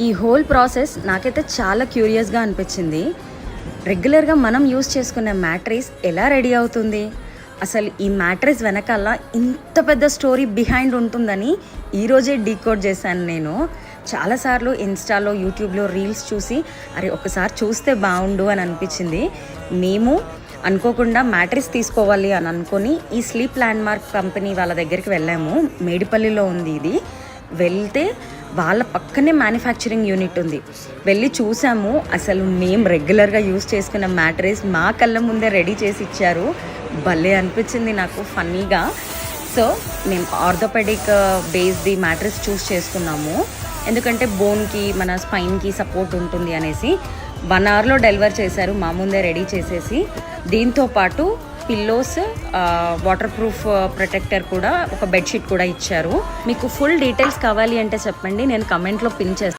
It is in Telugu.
ఈ హోల్ ప్రాసెస్ నాకైతే చాలా క్యూరియస్గా అనిపించింది. రెగ్యులర్గా మనం యూస్ చేసుకునే మ్యాట్రెస్ ఎలా రెడీ అవుతుంది, అసలు ఈ మ్యాట్రెస్ వెనకాల ఇంత పెద్ద స్టోరీ బిహైండ్ ఉంటుందని ఈరోజే డీకోడ్ చేశాను. నేను చాలాసార్లు ఇన్స్టాలో యూట్యూబ్లో రీల్స్ చూసి అరే ఒకసారి చూస్తే బాగుండు అని అనిపించింది. మేము అనుకోకుండా మ్యాట్రెస్ తీసుకోవాలి అని అనుకొని ఈ స్లీప్ ల్యాండ్మార్క్ కంపెనీ వాళ్ళ దగ్గరికి వెళ్ళాము. మేడిపల్లిలో ఉంది ఇది. వెళ్తే వాళ్ళ పక్కనే మ్యానుఫ్యాక్చరింగ్ యూనిట్ ఉంది. వెళ్ళి చూసాము. అసలు మేము రెగ్యులర్గా యూస్ చేసుకున్న మ్యాట్రెస్ మా కళ్ళ ముందే రెడీ చేసి ఇచ్చారు. భలే అనిపించింది నాకు ఫన్నీగా. సో మేము ఆర్థోపెడిక్ బేస్ది మ్యాట్రెస్ చూస్ చేసుకున్నాము. ఎందుకంటే బోన్కి మన స్పైన్కి సపోర్ట్ ఉంటుంది అనేసి 1 అవర్లో డెలివర్ చేశారు మా ముందే రెడీ చేసేసి. దీంతోపాటు పిల్లోస్, వాటర్ ప్రూఫ్ ప్రొటెక్టర్ కూడా, ఒక బెడ్షీట్ కూడా ఇచ్చారు. మీకు ఫుల్ డీటెయిల్స్ కావాలి అంటే చెప్పండి, నేను కమెంట్లో పిన్ చేస్తాను.